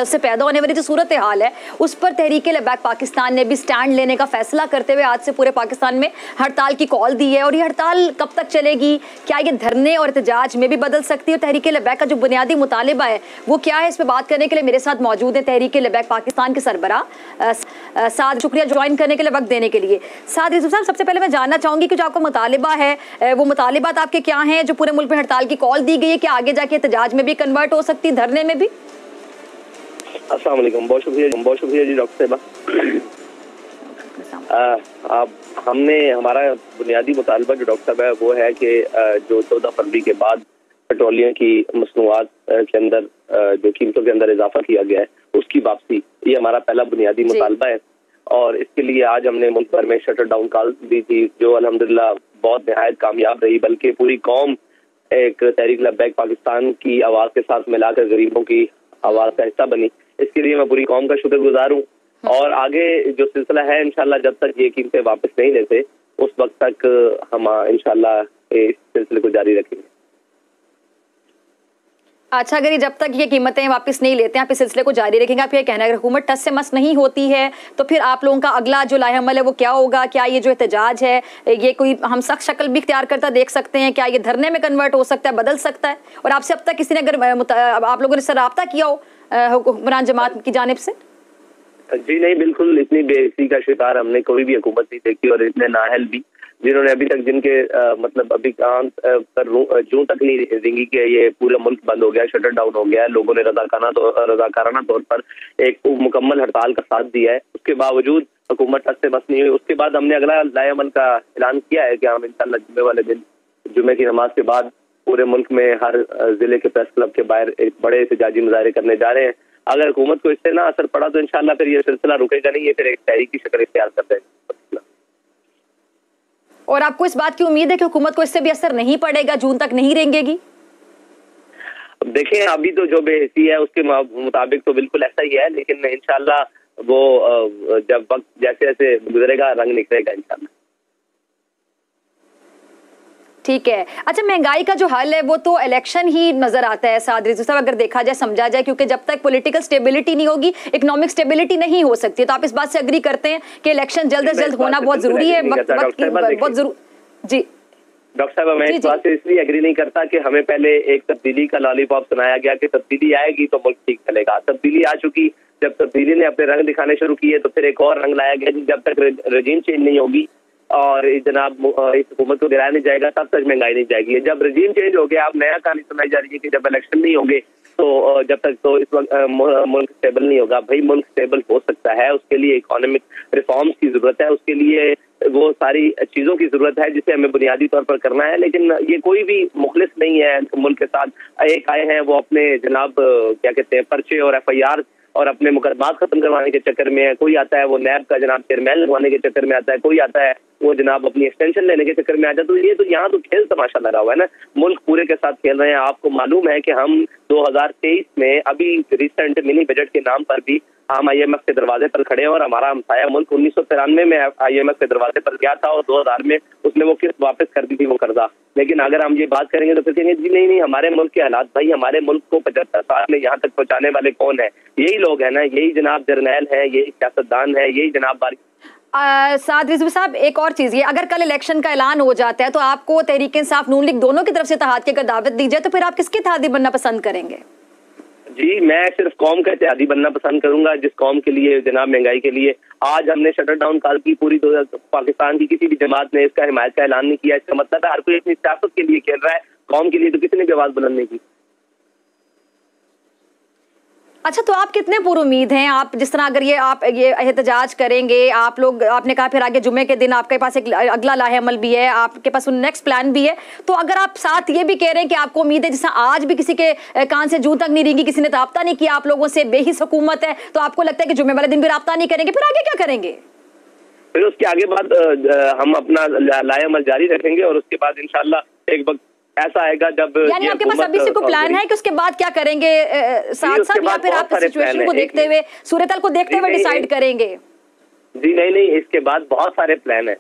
से पैदा होने वाली जो सूरत हाल है उस पर तहरीक लबैक पाकिस्तान ने भी स्टैंड लेने का फैसला करते हुए आज से पूरे पाकिस्तान में हड़ताल की कॉल दी है। और ये हड़ताल कब तक चलेगी, क्या ये धरने और एहतजाज में भी बदल सकती है? तहरीक लबैक का जो बुनियादी मुतालिबा है वो क्या है, इस पर बात करने के लिए मेरे साथ मौजूद है तहरीक लबैक पाकिस्तान के सरबराह साद। शुक्रिया ज्वाइन करने के लिए, वक्त देने के लिए। साद यूसुफ साहब, सबसे पहले मैं जानना चाहूंगी कि जो आपका मुतालिबा है वो मुतालिबात आपके क्या हैं जो पूरे मुल्क में हड़ताल की कॉल दी गई है, क्या आगे जाके एहतजाज में भी कन्वर्ट हो सकती है, धरने में भी? अस्सलाम वालेकुम, बहुत शुक्रिया जी डॉक्टर साहिबा। हमने हमारा बुनियादी मुतालबा जो डॉक्टर साहब है वो है कि जो 14 फरवरी के बाद पेट्रोलियम की मसनूआत के अंदर जो कीमतों के अंदर इजाफा किया गया है उसकी वापसी, ये हमारा पहला बुनियादी मुतालबा है। और इसके लिए आज हमने मुल्क भर में शटर डाउन कॉल दी थी जो अल्हम्दुलिल्लाह बहुत नहायत कामयाब रही, बल्कि पूरी कौम एक तहरीक लबैक पाकिस्तान की आवाज़ के साथ मिलाकर गरीबों की आवाज़ का हिस्सा बनी। इसके लिए मैं पूरी कौम का शुक्रगुजार हूँ। और आगे जो सिलसिला है इंशाल्लाह जब तक ये कीमतें वापस नहीं लेते उस वक्त तक हम इंशाल्लाह इस सिलसिले को जारी रखेंगे। अच्छा, अगर ये जब तक ये कीमतें वापस नहीं लेते हैं आप इस सिलसिले को जारी रखेंगे, आप ये कहना है अगर हुकूमत टस से मस नहीं होती है तो फिर आप लोगों का अगला जो लाहेअमल है वो क्या होगा? क्या ये जो एहतजाज है ये कोई हम सख्त शक्ल भी इख्तियार करता देख सकते हैं? क्या ये धरने में कन्वर्ट हो सकता है, बदल सकता है? और आपसे अब तक किसी ने अगर आप लोगों ने इससे राब्ता किया हो हुक्मरान जमात की जानिब से? जी नहीं, बिल्कुल इतनी बेइज्जती का शिकार हमने कोई भी हुकूमत नहीं देखी और इतने नाअहल भी जिन्होंने अभी तक जिनके मतलब अभी कान पर जूं तक नहीं रिंगी कि ये पूरा मुल्क बंद हो गया, शटर डाउन हो गया है, लोगों ने रजाकाराना तौर पर एक मुकम्मल हड़ताल का साथ दिया है, उसके बावजूद हुकूमत टस से बस नहीं हुई। उसके बाद हमने अगला लाएअमल का ऐलान किया है कि हम इंशाल्लाह जुम्मे वाले दिन, जुम्मे की नमाज के बाद पूरे मुल्क में हर जिले के प्रेस क्लब के बाहर एक बड़े एहतजाजी मुजाहरे करने जा रहे हैं। अगर हुकूमत को इससे ना असर पड़ा तो इंशाल्लाह फिर ये सिलसिला रुकेगा नहीं, ये फिर एक तहरीक की शक्ल इख्तियार करते हैं। और आपको इस बात की उम्मीद है कि हुकूमत को इससे भी असर नहीं पड़ेगा, जून तक नहीं रेंगेगी? देखें, अभी तो जो बेहसी है उसके मुताबिक तो बिल्कुल ऐसा ही है, लेकिन इंशाल्लाह वो जब वक्त जैसे जैसे गुजरेगा रंग निकलेगा इंशाल्लाह। ठीक है। अच्छा, महंगाई का जो हल है वो तो इलेक्शन ही नजर आता है साद रिजवी साहब, अगर देखा जाए समझा जाए, क्योंकि जब तक पॉलिटिकल स्टेबिलिटी नहीं होगी इकोनॉमिक स्टेबिलिटी नहीं हो सकती। तो आप इस बात से एग्री करते हैं कि इलेक्शन जल्द से जल्द होना बहुत जरूरी है, बहुत जरूरी? जी डॉक्टर साहब, मैं इस बात से इसलिए एग्री नहीं करता कि हमें पहले एक तब्दीली का लॉलीपॉप सुनाया गया कि तब्दीली आएगी तो मुल्क ठीक चलेगा। तब्दीली आ चुकी, जब तब्दीली ने अपने रंग दिखाने शुरू किए तो फिर एक और रंग लाया गया। जब तक रजीम चेंज नहीं होगी और जनाब इस हुकूमत को गिराया नहीं जाएगा तब तक महंगाई नहीं जाएगी। जब रजीम चेंज हो गया, अब नया कहानी सुनाई जा रही है कि जब इलेक्शन नहीं होंगे तो जब तक तो इस वक्त मुल्क स्टेबल नहीं होगा। भाई, मुल्क स्टेबल हो सकता है, उसके लिए इकोनॉमिक रिफॉर्म्स की जरूरत है, उसके लिए वो सारी चीजों की जरूरत है जिसे हमें बुनियादी तौर पर करना है। लेकिन ये कोई भी मुखलिस नहीं है मुल्क के साथ। एक आए हैं वो अपने जनाब क्या कहते हैं पर्चे और FIR और अपने मुकदमात खत्म करवाने के चक्कर में है, कोई आता है वो नैब का जनाब चेयरमैन लगवाने के चक्कर में आता है, कोई आता है वो जनाब अपनी एक्सटेंशन लेने के चक्कर में आ जाता है। तो ये तो यहाँ तो खेल तमाशा लगा हुआ है ना, मुल्क पूरे के साथ खेल रहे हैं। आपको मालूम है कि हम 2023 में अभी रिसेंट मिनी बजट के नाम पर भी हम IMF के दरवाजे पर खड़े हैं और हमारा हमसाया मुल्क 1993 में IMF के दरवाजे पर गया था और 2000 में उसने वो किस्त वापस कर दी थी, वो कर्जा। लेकिन अगर हम ये बात करेंगे तो फिर कहेंगे जी नहीं हमारे मुल्क के हालात, भाई हमारे मुल्क को 75 साल में यहाँ तक पहुँचाने वाले कौन है? यही लोग है ना, यही जनाब जर्नैल है, यही सियासतदान है, यही जनाब साद रिजवी साहब, एक और चीज, ये अगर कल इलेक्शन का ऐलान हो जाता है तो आपको तहरीक इंसाफ नून लीग दोनों की तरफ से इत्तेहाद की अगर दावत दी जाए तो फिर आप किसके इत्तेहादी बनना पसंद करेंगे? जी, मैं सिर्फ कौम का इत्तेहादी बनना पसंद करूंगा, जिस कौम के लिए जनाब महंगाई के लिए आज हमने शटर डाउन कॉल की। पूरी पाकिस्तान की किसी भी जमात ने इसका हिमायत का ऐलान नहीं किया। इसका मतलब है हर कोई अपनी सियासत के लिए खेल रहा है, कौम के लिए तो किसी ने भी आवाज बुलंद नहीं की। अच्छा, तो आप कितने पुरुमीद हैं? आप जिस तरह अगर आप ये एहतजाज करेंगे, आप लोग, आपने कहा फिर आगे जुम्मे के दिन आपके पास एक अगला लाहेअमल भी है, आपके पास नेक्स्ट प्लान भी है, तो अगर आप साथ ये भी कह रहे हैं कि आपको उम्मीद है जैसा आज भी किसी के कान से जूं तक नहीं रेंगी, किसी ने राब्ता नहीं किया आप लोगों से, बेहिस हुकूमत है, तो आपको लगता है कि जुम्मे वाले दिन भी राब्ता नहीं करेंगे, फिर आगे क्या करेंगे? फिर उसके आगे बाद हम अपना लाएअमल जारी रखेंगे और उसके बाद इंशाल्लाह एक वक्त ऐसा आएगा जब, यानी आपके पास अभी से कोई प्लान है कि उसके बाद क्या करेंगे साथ साथ, या फिर आप सिचुएशन को देखते हुए, सूरत को देखते हुए डिसाइड करेंगे? जी नहीं, इसके बाद बहुत सारे प्लान है।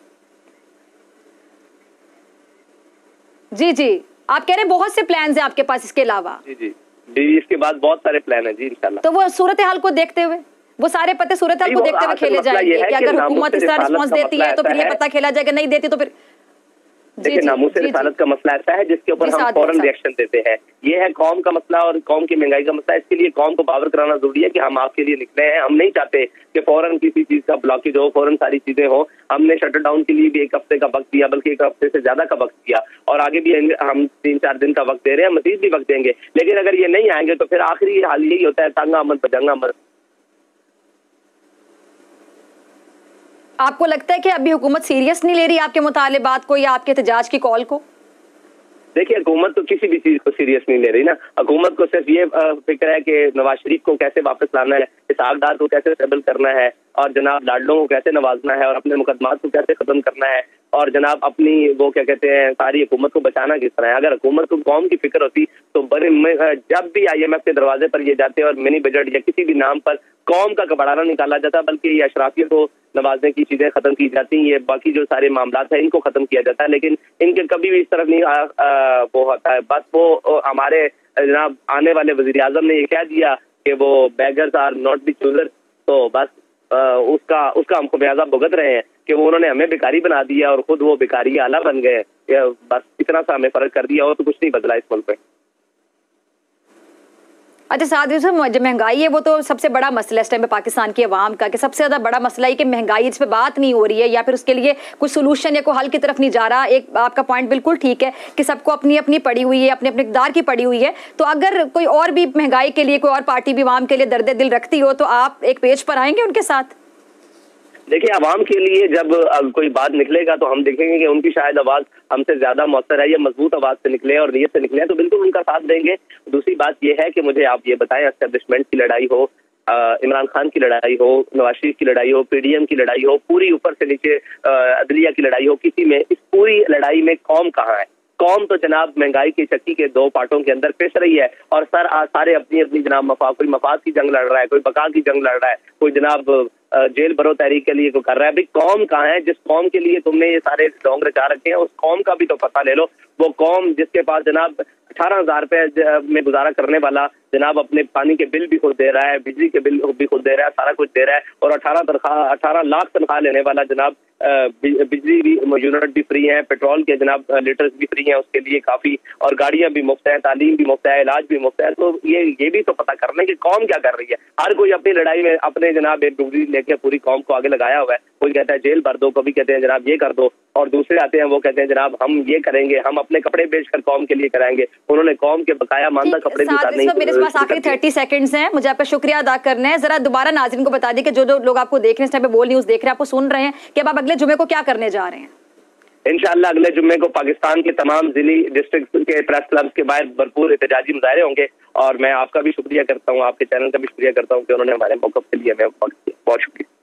जी, आप कह रहे हैं बहुत से प्लान है आपके पास इसके अलावा? जी जी, इसके बाद बहुत सारे प्लान है जी इंशाल्लाह। तो वो सूरत हाल को देखते हुए, वो सारे पते सूरत हाल को देखते हुए खेले जाएंगे कि अगर हुकूमत इस तरह रिस्पॉन्स देती है तो फिर ये पता खेला जाएगा, नहीं देती तो फिर देखिए नामूस रिसालत का मसला ऐसा है जिसके ऊपर हम फौरन रिएक्शन देते हैं। ये है कौम का मसला और कौम की महंगाई का मसला। इसके लिए कौम को पावर कराना जरूरी है कि हम आपके लिए निकले हैं। हम नहीं चाहते कि फौरन किसी चीज का ब्लॉकेज हो, फौरन सारी चीजें हो। हमने शटर डाउन के लिए भी 1 हफ्ते का वक्त दिया, बल्कि 1 हफ्ते से ज्यादा का वक्त दिया, और आगे भी हम 3-4 दिन का वक्त दे रहे हैं, मजीद भी वक्त देंगे। लेकिन अगर ये नहीं आएंगे तो फिर आखिरी हाल यही होता है, तंगा मत पजंगा मत। आपको लगता है कि अभी हुकूमत सीरियस नहीं ले रही आपके मुतालिबात को या आपके एहतजाज की कॉल को? देखिए हुकूमत तो किसी भी चीज को सीरियस नहीं ले रही ना। हुकूमत को सिर्फ ये फिक्र है कि नवाज शरीफ को कैसे वापस लाना है, इसहाक डार को कैसे स्टेबल करना है, और जनाब लाडलों को कैसे नवाजना है, और अपने मुकदमात को कैसे खत्म करना है, और जनाब अपनी वो क्या कहते हैं सारी हुकूमत को बचाना किस तरह है। अगर हुकूमत को कौम की फिक्र होती तो बड़े जब भी IMF के दरवाजे पर ये जाते और मिनी बजट या किसी भी नाम पर कौम का कबाड़ाना निकाला जाता, बल्कि ये अशराफियों को नवाजने की चीजें खत्म की जाती, ये बाकी जो सारे मामला है इनको खत्म किया जाता है। लेकिन इनके कभी भी इस तरफ नहीं वो होता है। बस वो हमारे जनाब आने वाले वजीर आजम ने ये कह दिया कि वो beggars are not the chooser, तो बस उसका हम खमियाजा भुगत रहे हैं कि वो उन्होंने हमें भिखारी बना दिया और खुद वो भिखारी आला बन गए। बस इतना सा हमें फर्क कर दिया और तो कुछ नहीं बदला इस मुल्क में। अच्छा साथ ही जो महंगाई है वो तो सबसे बड़ा मसला इस टाइम पे पाकिस्तान की आवाम का, कि सबसे ज्यादा बड़ा मसला है कि महंगाई इस पे बात नहीं हो रही है या फिर उसके लिए कुछ सोल्यूशन या कोई हल की तरफ नहीं जा रहा। एक आपका पॉइंट बिल्कुल ठीक है कि सबको अपनी अपनी पड़ी हुई है, अपने अपने इक़्तिदार की पड़ी हुई है। तो अगर कोई और भी महंगाई के लिए कोई और पार्टी भी आवाम के लिए दर्द दिल रखती हो तो आप एक पेज पर आएंगे उनके साथ? देखिए आवाम के लिए जब कोई बात निकलेगा तो हम देखेंगे कि उनकी शायद आवाज हमसे ज्यादा मौसर है या मजबूत आवाज से निकले और नीयत से निकले, तो बिल्कुल उनका साथ देंगे। दूसरी बात यह है कि मुझे आप ये बताएं, एस्टेब्लिशमेंट की लड़ाई हो, इमरान खान की लड़ाई हो, नवाज शरीफ की लड़ाई हो, PDM की लड़ाई हो, पूरी ऊपर से नीचे अदलिया की लड़ाई हो, किसी में इस पूरी लड़ाई में कौम कहाँ है? कौम तो जनाब महंगाई की चक्की के 2 पार्टों के अंदर पिस रही है और सारे अपनी अपनी जनाब कोई मफाद की जंग लड़ रहा है, कोई बका की जंग लड़ रहा है, कोई जनाब जेल भरो तहरीक के लिए को कर रहा है। भाई कौम कहाँ है? जिस कौम के लिए तुमने ये सारे ढोंग रचा रखे हैं उस कौम का भी तो पता ले लो। वो कौम जिसके पास जनाब 18,000 रुपए में गुजारा करने वाला जनाब अपने पानी के बिल भी खुद दे रहा है, बिजली के बिल भी खुद दे रहा है, सारा कुछ दे रहा है, और 18 लाख तनख्वाह लेने वाला जनाब बिजली भी यूनिट भी फ्री है, पेट्रोल के जनाब लीटर्स भी फ्री हैं उसके लिए काफी, और गाड़ियां भी मुफ्त है, तालीम भी मुफ्त है, इलाज भी मुफ्त है। तो ये भी तो पता करना है कि कौम क्या कर रही है। हर कोई अपनी लड़ाई में अपने जनाब एक डुगरी लेके पूरी कौम को आगे लगाया हुआ है। कोई कहता है जेल भर दो, कभी कहते हैं जनाब ये कर दो, और दूसरे आते हैं वो कहते हैं जनाब हम ये करेंगे, हम अपने कपड़े बेचकर कौम के लिए कराएंगे। उन्होंने कौम के बकाया मानदा कपड़े भी उतारने की। मेरे पास आखिरी 30 सेकंड्स हैं, मुझे आपका शुक्रिया अदा करना है। जरा दोबारा नाज़रीन को बता दी कि जो लोग आपको देख रहे हैं इस टाइम पे बोल न्यूज़ देख रहे हैं, आपको सुन रहे हैं कि अब आप अगले जुमे को क्या करने जा रहे हैं? इंशाअल्लाह अगले जुम्मे को पाकिस्तान के तमाम जिले डिस्ट्रिक्ट के प्रेस क्लब के बाहर भरपूर एहतजाजी मुजाहरे होंगे, और मैं आपका भी शुक्रिया करता हूँ, आपके चैनल का भी शुक्रिया करता हूँ कि उन्होंने हमारे मौक़िफ़ के लिए हमें वक्त दिया। बहुत शुक्रिया।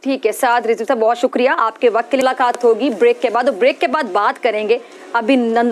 ठीक है साद रिजवी साहब, बहुत शुक्रिया। आपके वक्त की मुलाकात होगी ब्रेक के बाद, और ब्रेक के बाद बात करेंगे अभिनंदन